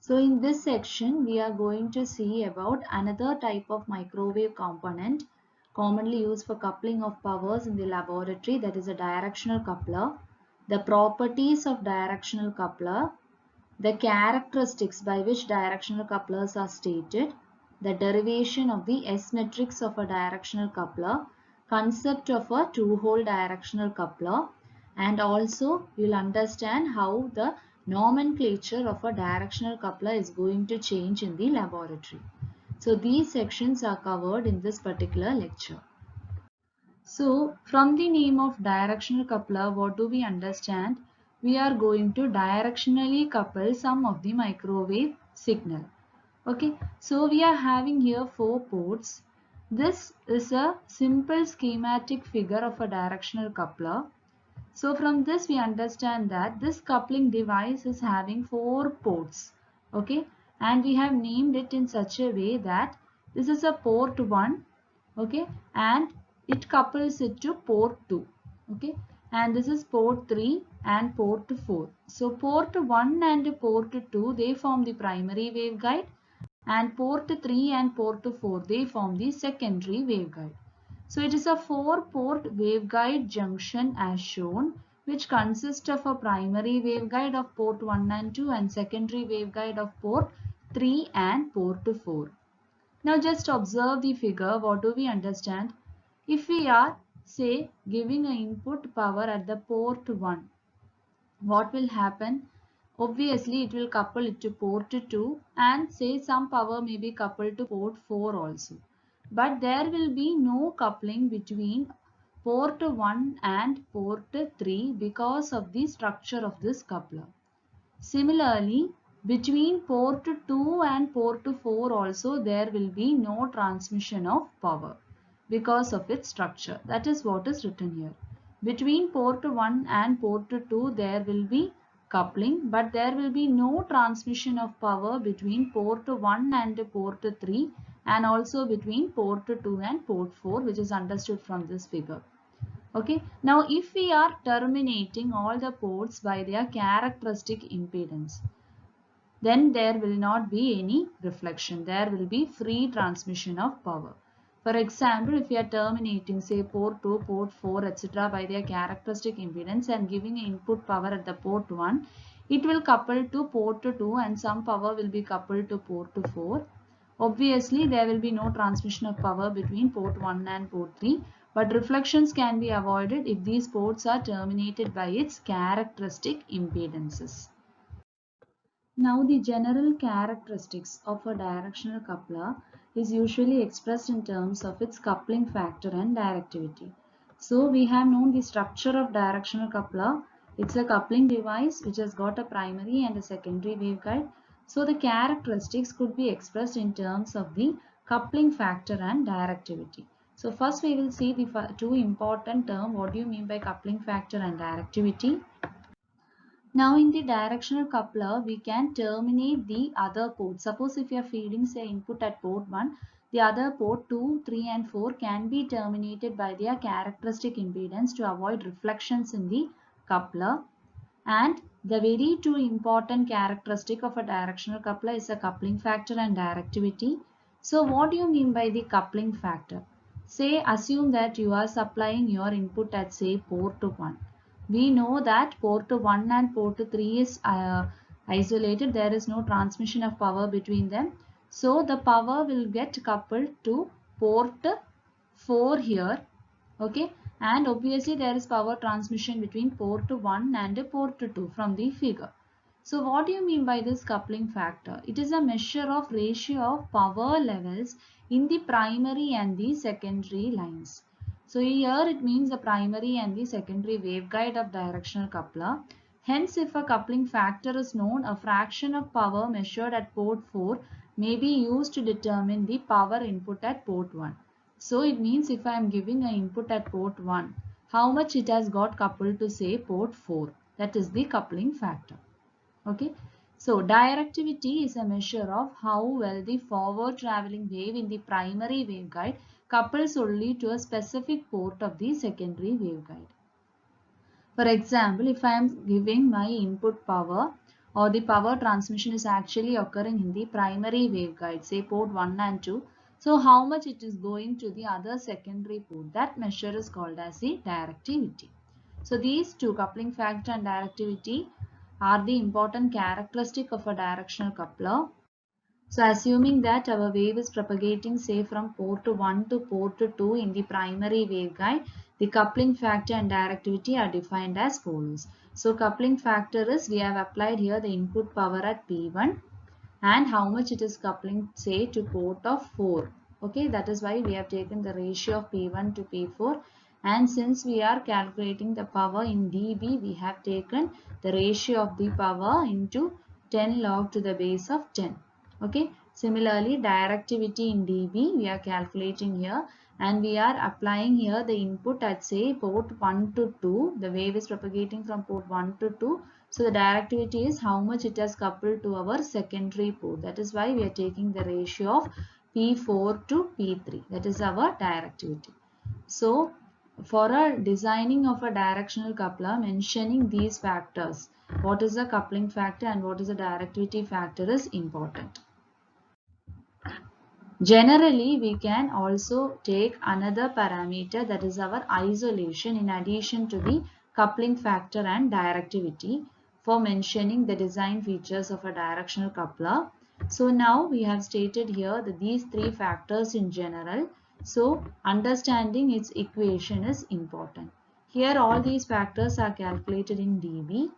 So in this section, we are going to see about another type of microwave component commonly used for coupling of powers in the laboratory, that is a directional coupler, the properties of directional coupler, the characteristics by which directional couplers are stated, the derivation of the S matrix of a directional coupler, concept of a two-hole directional coupler, and also you will understand how the nomenclature of a directional coupler is going to change in the laboratory. So these sections are covered in this particular lecture. So from the name of directional coupler, what do we understand? We are going to directionally couple some of the microwave signal. Okay, so we are having here 4 ports. This is a simple schematic figure of a directional coupler. So from this we understand that this coupling device is having 4 ports. Okay, and we have named it in such a way that this is a port 1. Okay, and it couples it to port 2. Okay, and this is port 3 and port 4. So port 1 and port 2, they form the primary waveguide, and port 3 and port 4, they form the secondary waveguide. So it is a 4-port waveguide junction as shown, which consists of a primary waveguide of port 1 and 2 and secondary waveguide of port 3 and port 4. Now just observe the figure. What do we understand? If we are, say, giving an input power at the port 1, what will happen? Obviously, it will couple it to port 2 and say some power may be coupled to port 4 also. But there will be no coupling between port 1 and port 3 because of the structure of this coupler. Similarly, between port 2 and port 4 also there will be no transmission of power because of its structure. That is what is written here. Between port 1 and port 2 there will be coupling, but there will be no transmission of power between port 1 and port 3 and also between port 2 and port 4, which is understood from this figure. Okay, now if we are terminating all the ports by their characteristic impedance, then there will not be any reflection. There will be free transmission of power. For example, if we are terminating say port 2, port 4, etc. by their characteristic impedance and giving input power at the port 1, it will couple to port 2 and some power will be coupled to port 4. Obviously, there will be no transmission of power between port 1 and port 3, but reflections can be avoided if these ports are terminated by its characteristic impedances. Now the general characteristics of a directional coupler is usually expressed in terms of its coupling factor and directivity. So we have known the structure of directional coupler. It's a coupling device which has got a primary and a secondary waveguide. So the characteristics could be expressed in terms of the coupling factor and directivity. So first we will see the two important terms. What do you mean by coupling factor and directivity? Now in the directional coupler, we can terminate the other port. Suppose if you are feeding say input at port 1, the other port 2, 3 and 4 can be terminated by their characteristic impedance to avoid reflections in the coupler. And the very two important characteristic of a directional coupler is a coupling factor and directivity. So what do you mean by the coupling factor? Say assume that you are supplying your input at say port 1. We know that port 1 and port 3 is isolated. There is no transmission of power between them. So the power will get coupled to port 4 here. Okay, and obviously there is power transmission between port 1 and port 2 from the figure. So what do you mean by this coupling factor? It is a measure of ratio of power levels in the primary and the secondary lines. So here it means the primary and the secondary waveguide of directional coupler. Hence, if a coupling factor is known, a fraction of power measured at port 4 may be used to determine the power input at port 1. So it means if I am giving an input at port 1, how much it has got coupled to say port 4. That is the coupling factor. Okay. So directivity is a measure of how well the forward traveling wave in the primary waveguide couples only to a specific port of the secondary waveguide. For example, if I am giving my input power or the power transmission is actually occurring in the primary waveguide, say port 1 and 2. So how much it is going to the other secondary port, that measure is called as the directivity. So these two, coupling factor and directivity, are the important characteristic of a directional coupler. So assuming that our wave is propagating, say, from port 1 to port 2 in the primary waveguide, the coupling factor and directivity are defined as follows. So coupling factor is, we have applied here the input power at P1 and how much it is coupling, say, to port of 4. Okay, that is why we have taken the ratio of P1 to P4, and since we are calculating the power in dB, we have taken the ratio of the power into 10 log to the base of 10. Okay, similarly directivity in dB we are calculating here, and we are applying here the input at, say, port 1 to 2. The wave is propagating from port 1 to 2. So the directivity is how much it has coupled to our secondary port. That is why we are taking the ratio of P4 to P3. That is our directivity. So for a designing of a directional coupler, mentioning these factors, what is the coupling factor and what is the directivity factor, is important. Generally, we can also take another parameter, that is our isolation, in addition to the coupling factor and directivity, for mentioning the design features of a directional coupler. So now we have stated here that these three factors in general. So understanding its equation is important. Here all these factors are calculated in dB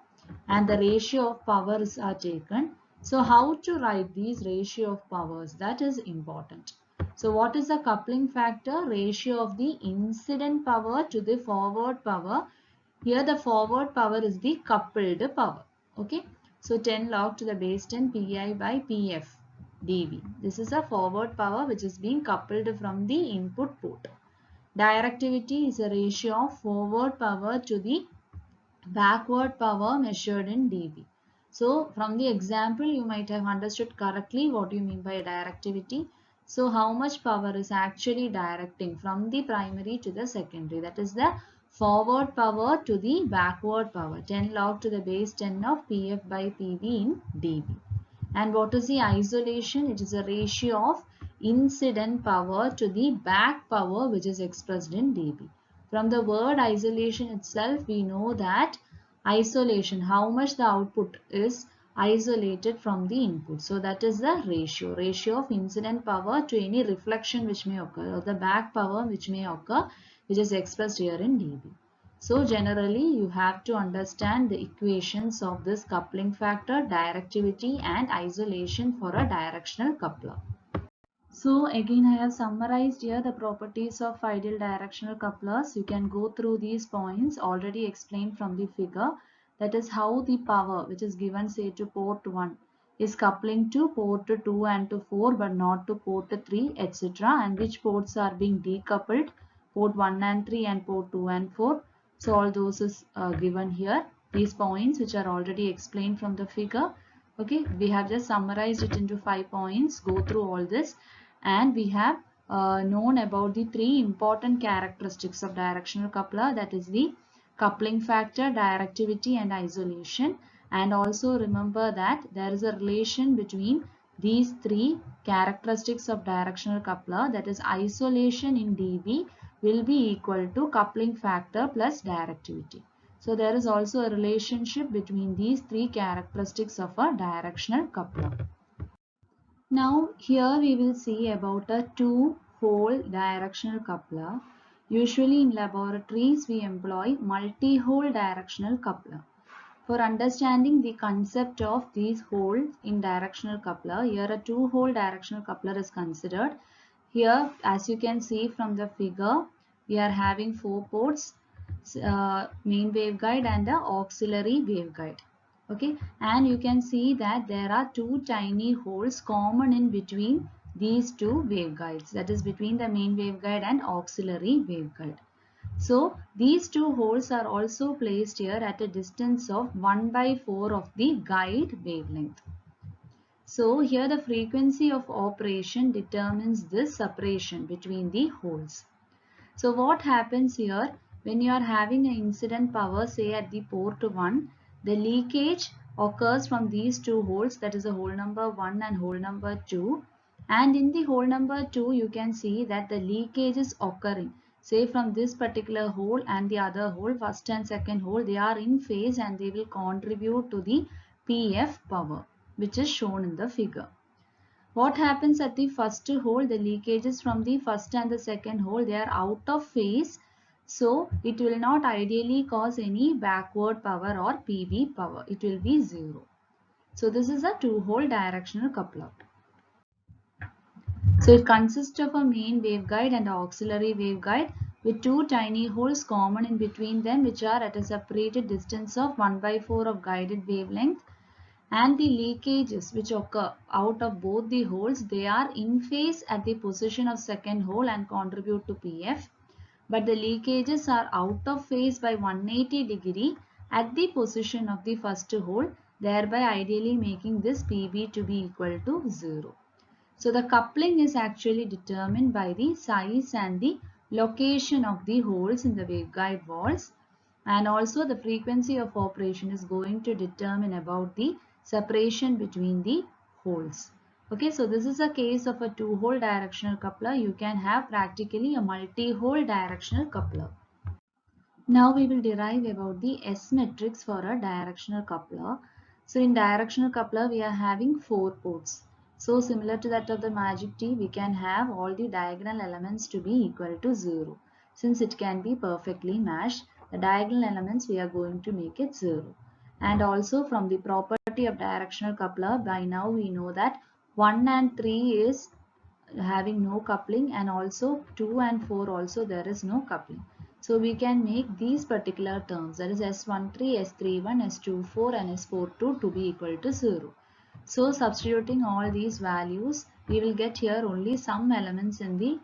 and the ratio of powers are taken. So how to write these ratio of powers, that is important. So what is the coupling factor? Ratio of the incident power to the forward power. Here the forward power is the coupled power. Okay. So 10 log to the base 10 Pi by Pf dV. This is a forward power which is being coupled from the input port. Directivity is a ratio of forward power to the backward power measured in dB. So from the example you might have understood correctly what you mean by directivity. So how much power is actually directing from the primary to the secondary, that is the forward power to the backward power, 10 log to the base 10 of Pf by Pv in dB. And what is the isolation? It is a ratio of incident power to the back power which is expressed in dB. From the word isolation itself, we know that isolation, how much the output is isolated from the input. So that is the ratio of incident power to any reflection which may occur, or the back power which may occur, which is expressed here in dB. So generally you have to understand the equations of this coupling factor, directivity and isolation for a directional coupler. So again I have summarized here the properties of ideal directional couplers. You can go through these points already explained from the figure. That is how the power which is given, say, to port 1 is coupling to port 2 and to 4 but not to port 3, etc. and which ports are being decoupled, port 1 and 3 and port 2 and 4. So all those is given here. These points which are already explained from the figure. Okay, we have just summarized it into 5 points. Go through all this. And we have known about the three important characteristics of directional coupler, that is the coupling factor, directivity and isolation. And also remember that there is a relation between these three characteristics of directional coupler, that is isolation in dB will be equal to coupling factor plus directivity. So there is also a relationship between these three characteristics of a directional coupler. Now here we will see about a two-hole directional coupler. Usually in laboratories we employ multi-hole directional coupler. For understanding the concept of these holes in directional coupler, here a two-hole directional coupler is considered. Here, as you can see from the figure, we are having 4 ports, main waveguide and the auxiliary waveguide. Okay, and you can see that there are two tiny holes common in between these two waveguides, that is between the main waveguide and auxiliary waveguide. So these two holes are also placed here at a distance of 1/4 of the guide wavelength. So here the frequency of operation determines this separation between the holes. So what happens here when you are having an incident power, say at the port 1, the leakage occurs from these two holes, that is the hole number 1 and hole number 2. And in the hole number 2, you can see that the leakage is occurring. Say from this particular hole and the other hole, first and second hole, they are in phase and they will contribute to the PF power, which is shown in the figure. What happens at the first hole? The leakages from the first and the second hole, they are out of phase. So it will not ideally cause any backward power or PV power. It will be 0. So this is a 2-hole directional coupler. So it consists of a main waveguide and an auxiliary waveguide with 2 tiny holes common in between them, which are at a separated distance of 1/4 of guided wavelength. And the leakages which occur out of both the holes, they are in phase at the position of second hole and contribute to PF. But the leakages are out of phase by 180° at the position of the first hole, thereby ideally making this PV to be equal to 0. So the coupling is actually determined by the size and the location of the holes in the waveguide walls, and also the frequency of operation is going to determine about the separation between the holes. Okay, so this is a case of a 2-hole directional coupler. You can have practically a multi-hole directional coupler. Now we will derive about the S matrix for a directional coupler. So in directional coupler we are having 4 ports. So similar to that of the magic T, we can have all the diagonal elements to be equal to 0. Since it can be perfectly matched, the diagonal elements we are going to make it 0. And also from the property of directional coupler, by now we know that 1 and 3 is having no coupling, and also 2 and 4 also there is no coupling. So we can make these particular terms, that is S13, S31, S24 and S42 to be equal to 0. So substituting all these values, we will get here only some elements in the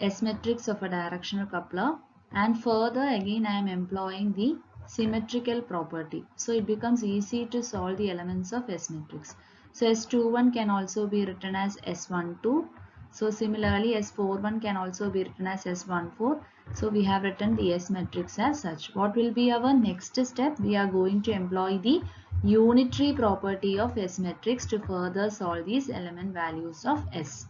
S matrix of a directional coupler, and further again I am employing the symmetrical property. So it becomes easy to solve the elements of S matrix. So S21 can also be written as S12. So similarly S41 can also be written as S14. So we have written the S matrix as such. What will be our next step? We are going to employ the unitary property of S matrix to further solve these element values of S.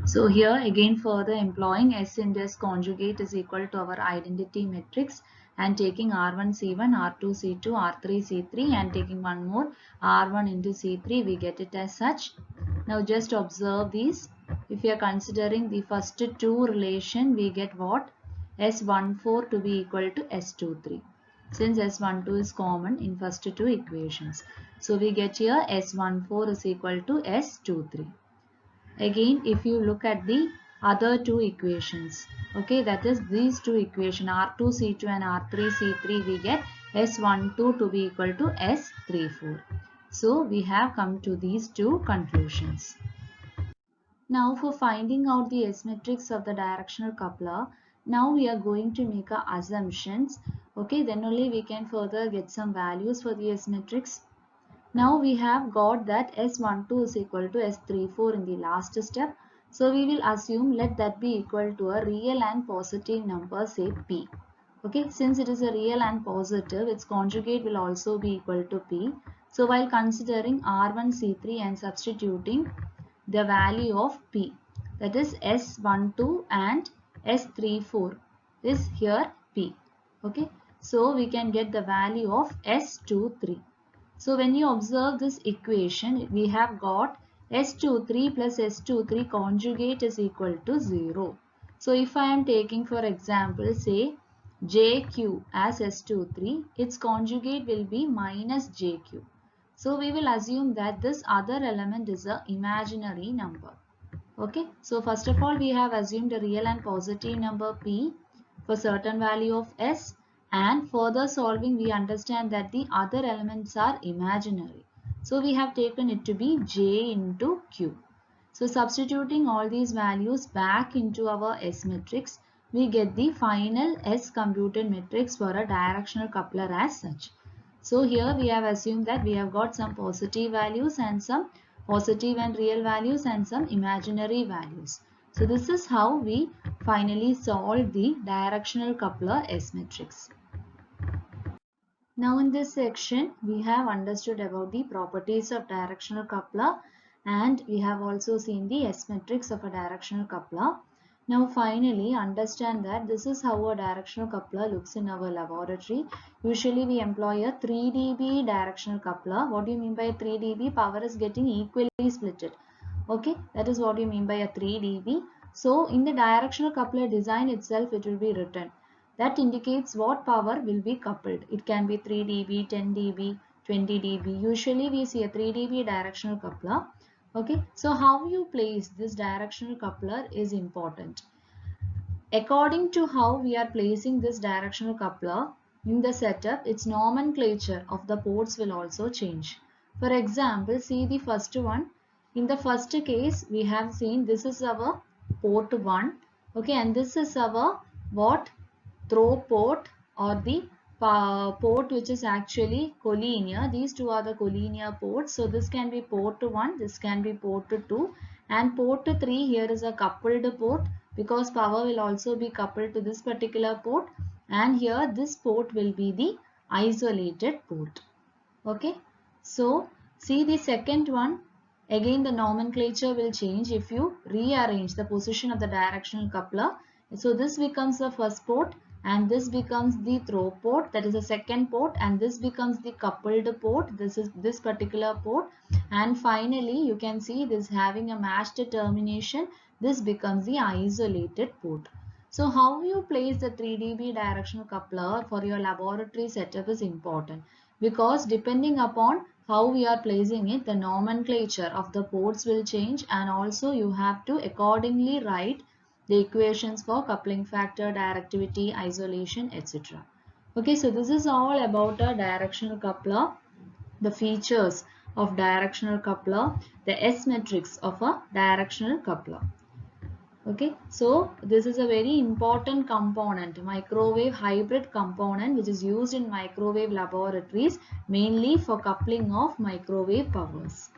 So here again further employing S into S conjugate is equal to our identity matrix, and taking R1 C1, R2 C2, R3 C3 and taking one more R1 into C3, we get it as such. Now just observe these. If we are considering the first two relation, we get what? S14 to be equal to S23. Since S12 is common in first two equations. So we get here S14 is equal to S23. Again, if you look at the other two equations, okay, that is these two equations R2C2 and R3C3, we get S12 to be equal to S34. So we have come to these two conclusions. Now for finding out the S matrix of the directional coupler, now we are going to make assumptions. Okay, then only we can further get some values for the S matrix. Now we have got that S12 is equal to S34 in the last step. So we will assume let that be equal to a real and positive number, say P. Okay, since it is a real and positive, its conjugate will also be equal to P. So while considering R1 C3 and substituting the value of P, that is S12 and S34 is here P. Okay, so we can get the value of S23. So when you observe this equation, we have got S23 plus S23 conjugate is equal to 0. So if I am taking for example say JQ as S23, its conjugate will be minus JQ. So we will assume that this other element is an imaginary number. Okay, so first of all we have assumed a real and positive number P for certain value of S, and further solving we understand that the other elements are imaginary. So we have taken it to be J into Q. So substituting all these values back into our S matrix, we get the final S computed matrix for a directional coupler as such. So here we have assumed that we have got some positive values and some positive and real values and some imaginary values. So this is how we finally solve the directional coupler S matrix. Now in this section, we have understood about the properties of directional coupler and we have also seen the S matrix of a directional coupler. Now finally understand that this is how a directional coupler looks in our laboratory. Usually we employ a 3 dB directional coupler. What do you mean by 3 dB? Power is getting equally splitted. Okay, that is what you mean by a 3 dB. So in the directional coupler design itself it will be written. That indicates what power will be coupled. It can be 3 dB, 10 dB, 20 dB. Usually we see a 3 dB directional coupler. Okay, so how you place this directional coupler is important. According to how we are placing this directional coupler in the setup, its nomenclature of the ports will also change. For example, see the first one. In the first case, we have seen this is our port 1. Okay, and this is our what? Throw port or the port which is actually collinear. These two are the collinear ports. So this can be port 1, this can be port 2, and port 3 here is a coupled port because power will also be coupled to this particular port, and here this port will be the isolated port. Okay, so see the second one. Again the nomenclature will change if you rearrange the position of the directional coupler. So this becomes the first port and this becomes the throw port, that is the second port, and this becomes the coupled port, this is this particular port, and finally you can see this having a matched termination, this becomes the isolated port. So how you place the 3 dB directional coupler for your laboratory setup is important, because depending upon how we are placing it, the nomenclature of the ports will change, and also you have to accordingly write the equations for coupling factor, directivity, isolation, etc. Okay, so this is all about a directional coupler, the features of directional coupler, the S matrix of a directional coupler. Okay, so this is a very important component, microwave hybrid component, which is used in microwave laboratories mainly for coupling of microwave powers.